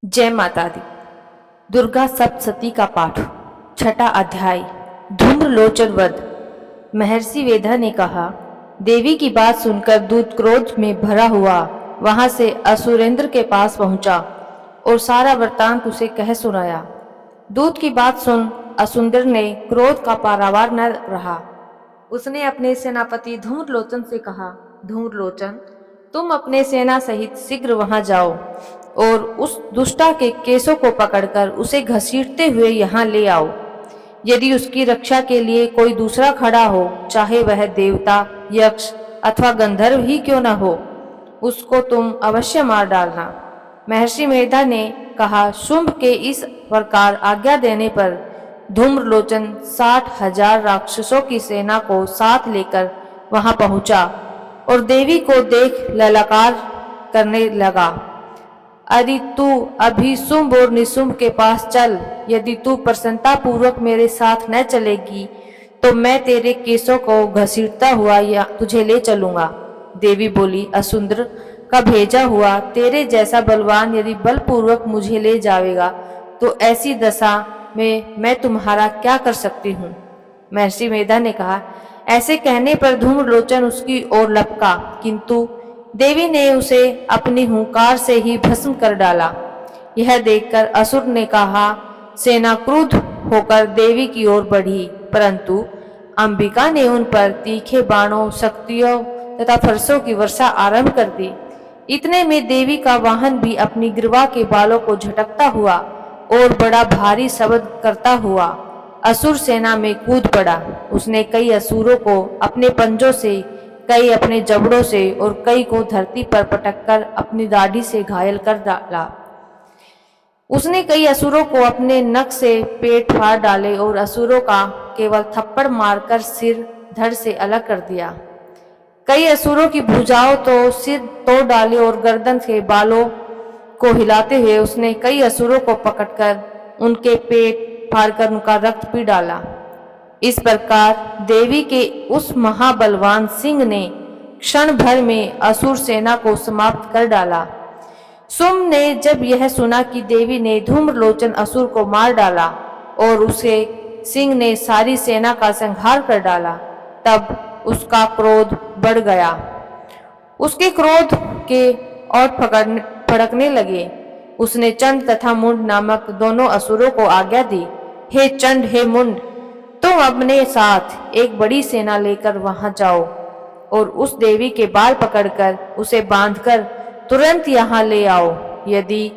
जय माता दी। दुर्गा सप्तशती का पाठ, छठा अध्याय, धूम्रलोचन वध। महर्षि वेदा ने कहा, देवी की बात सुनकर दूत क्रोध में भरा हुआ वहां से असुरेंद्र के पास पहुंचा और सारा वृत्तांत उसे कह सुनाया। दूत की बात सुन असुरेंद्र ने क्रोध का पारावार न रहा। उसने अपने सेनापति धूम्रलोचन से कहा, धूम्रलोचन, तुम अपने सेना सहित शीघ्र वहां जाओ और उस दुष्टा के केसों को पकड़कर उसे घसीटते हुए यहाँ ले आओ। यदि उसकी रक्षा के लिए कोई दूसरा खड़ा हो, चाहे वह देवता, यक्ष अथवा गंधर्व ही क्यों न हो, उसको तुम अवश्य मार डालना। महर्षि मेधा ने कहा, शुंभ के इस प्रकार आज्ञा देने पर धूम्रलोचन 60,000 राक्षसों की सेना को साथ लेकर वहां पहुंचा और देवी को देख ललकार करने लगा, अरे तू अभी शुंभ और निशुंभ के पास चल। यदि तू प्रसन्नता पूर्वक मेरे साथ न चलेगी तो मैं तेरे केसों को घसीटता हुआ या तुझे ले चलूंगा। देवी बोली, असुंदर का भेजा हुआ तेरे जैसा बलवान यदि बलपूर्वक मुझे ले जाएगा तो ऐसी दशा में मैं तुम्हारा क्या कर सकती हूँ। महर्षि मेधा ने कहा, ऐसे कहने पर धूम्रलोचन उसकी ओर लपका, किंतु देवी ने उसे अपनी हुंकार से ही भस्म कर डाला। यह देखकर असुर ने कहा, सेना क्रुद्ध होकर देवी की ओर बढ़ी, परंतु अंबिका ने उन पर तीखे बाणों, शक्तियों तथा फरसों की वर्षा आरंभ कर दी। इतने में देवी का वाहन भी अपनी गिरवा के बालों को झटकता हुआ और बड़ा भारी शब्द करता हुआ असुर सेना में कूद पड़ा। उसने कई असुरों को अपने पंजों से, कई अपने जबड़ों से और कई को धरती पर पटककर अपनी दाढ़ी से घायल कर डाला। उसने कई असुरों को अपने नख से पेट फाड़ डाले और असुरों का केवल थप्पड़ मारकर सिर धड़ से अलग कर दिया। कई असुरों की भुजाओं तो सिर तोड़ डाले और गर्दन के बालों को हिलाते हुए उसने कई असुरों को पकड़कर उनके पेट फाड़कर उनका रक्त पी डाला। इस प्रकार देवी के उस महाबलवान सिंह ने क्षण भर में असुर सेना को समाप्त कर डाला। शुंभ ने जब यह सुना कि देवी ने धूम्रलोचन असुर को मार डाला और उसे सिंह ने सारी सेना का संहार कर डाला, तब उसका क्रोध बढ़ गया। उसके क्रोध के और भड़कने लगे। उसने चंड तथा मुंड नामक दोनों असुरों को आज्ञा दी, हे चंड, हे मुंड, तुम अपने साथ एक बड़ी सेना लेकर वहां जाओ और उस देवी के बाल पकड़कर उसे बांधकर तुरंत यहाँ ले आओ। यदि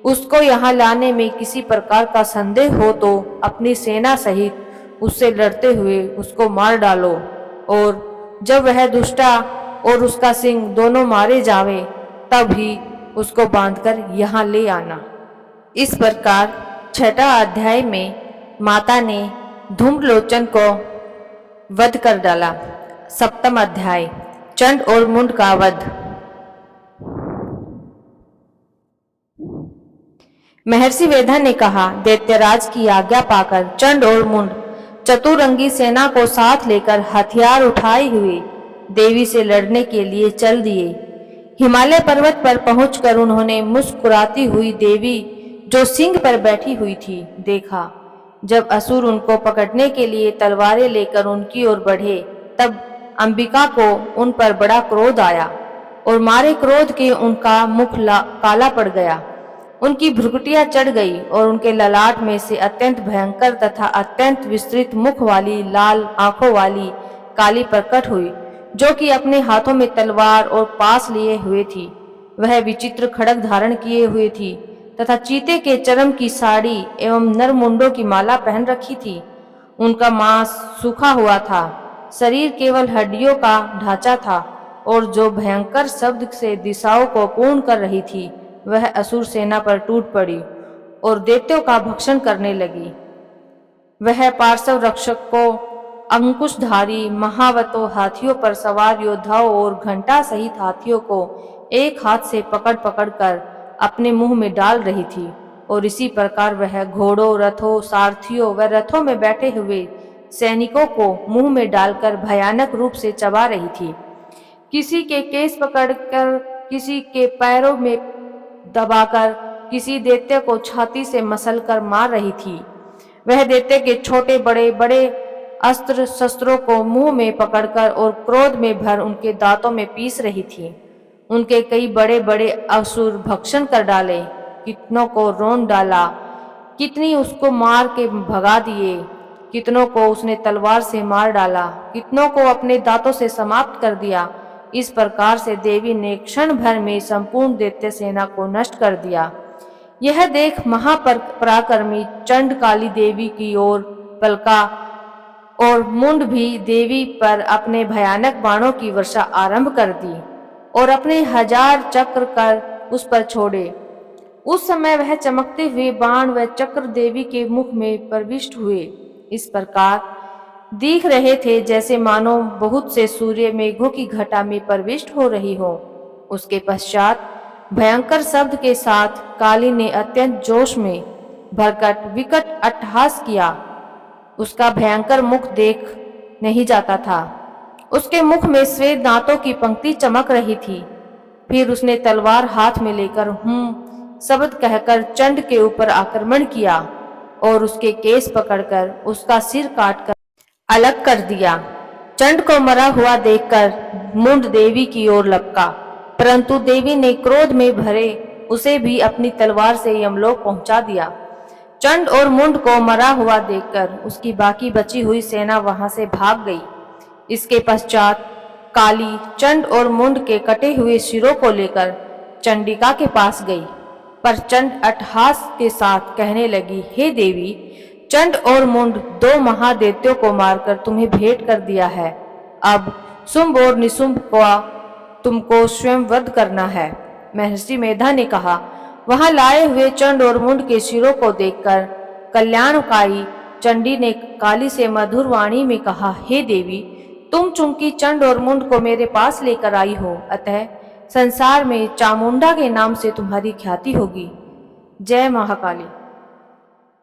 उसको यहाँ लाने में किसी प्रकार का संदेह हो तो अपनी सेना सहित उससे लड़ते हुए उसको मार डालो, और जब वह दुष्टा और उसका सिंह दोनों मारे जावे तब ही उसको बांधकर यहाँ ले आना। इस प्रकार छठा अध्याय में माता ने धूम्रलोचन को वध कर डाला। सप्तम अध्याय, चंड और मुंड का वध। महर्षि वेदा ने कहा, दैत्यराज की आज्ञा पाकर चंड और मुंड चतुरंगी सेना को साथ लेकर हथियार उठाए हुए देवी से लड़ने के लिए चल दिए। हिमालय पर्वत पर पहुंचकर उन्होंने मुस्कुराती हुई देवी जो सिंह पर बैठी हुई थी देखा। जब असुर उनको पकड़ने के लिए तलवारें लेकर उनकी ओर बढ़े, तब अंबिका को उन पर बड़ा क्रोध आया और मारे क्रोध के उनका मुख काला पड़ गया। उनकी भ्रुकुटियां चढ़ गई और उनके ललाट में से अत्यंत भयंकर तथा अत्यंत विस्तृत मुख वाली लाल आंखों वाली काली प्रकट हुई, जो कि अपने हाथों में तलवार और पास लिए हुए थी। वह विचित्र खड्ग धारण किए हुए थी तथा चीते के चर्म की साड़ी एवं नरमुंडों की माला पहन रखी थी। उनका मांस सूखा हुआ था, शरीर केवल हड्डियों का ढांचा था, और जो भयंकर शब्द से दिशाओं को पूर्ण कर रही थी वह असुर सेना पर टूट पड़ी और दैत्यों का भक्षण करने लगी। वह पार्श्व रक्षक को अंकुशधारी महावतों हाथियों पर सवार योद्धाओं और घंटा सहित हाथियों को एक हाथ से पकड़ पकड़ कर अपने मुंह में डाल रही थी, और इसी प्रकार वह घोड़ों, रथों, सारथियों व रथों में बैठे हुए सैनिकों को मुंह में डालकर भयानक रूप से चबा रही थी। किसी के केस पकड़कर, किसी के पैरों में दबाकर किसी दैत्य को छाती से मसल कर मार रही थी। वह दैत्य के छोटे बड़े बड़े अस्त्र शस्त्रों को मुंह में पकड़कर और क्रोध में भर उनके दांतों में पीस रही थी। उनके कई बड़े बड़े असुर भक्षण कर डाले, कितनों को रोन डाला, कितनी उसको मार के भगा दिए, कितनों को उसने तलवार से मार डाला, कितनों को अपने दांतों से समाप्त कर दिया। इस प्रकार से देवी ने क्षण भर में संपूर्ण दैत्य सेना को नष्ट कर दिया। यह देख महापराक्रमी चंड काली देवी की ओर पलका और मुंड भी देवी पर अपने भयानक बाणों की वर्षा आरंभ कर दी और अपने 1000 चक्र कर उस पर छोड़े। उस समय वह चमकते हुए बाण व चक्र देवी के मुख में प्रविष्ट हुए। इस प्रकार दिख रहे थे जैसे मानो बहुत से सूर्य मेघों की घटा में प्रविष्ट हो रही हो। उसके पश्चात भयंकर शब्द के साथ काली ने अत्यंत जोश में भरकर विकट अट्टहास किया। उसका भयंकर मुख देख नहीं जाता था। उसके मुख में श्वेत दांतों की पंक्ति चमक रही थी। फिर उसने तलवार हाथ में लेकर शब्द कहकर चंड के ऊपर आक्रमण किया और उसके केस पकड़कर उसका सिर काटकर अलग कर दिया। चंड को मरा हुआ देखकर मुंड देवी की ओर लपका, परंतु देवी ने क्रोध में भरे उसे भी अपनी तलवार से यमलोक पहुंचा दिया। चंड और मुंड को मरा हुआ देखकर उसकी बाकी बची हुई सेना वहां से भाग गई। इसके पश्चात काली चंड और मुंड के कटे हुए सिरों को लेकर चंडिका के पास गई, पर चंड अट्टहास के साथ कहने लगी, हे देवी, चंड और मुंड 2 महादैत्यों को मारकर तुम्हें भेंट कर दिया है। अब शुंभ और निशुंभ को तुमको स्वयं वध करना है। महर्षि मेधा ने कहा। वहां लाए हुए चंड और मुंड के सिरों को देखकर कल्याणकारी चंडी ने काली से मधुर वाणी में कहा, हे देवी, तुम चूंकि चंड और मुंड को मेरे पास लेकर आई हो, अतः संसार में चामुंडा के नाम से तुम्हारी ख्याति होगी। जय महाकाली।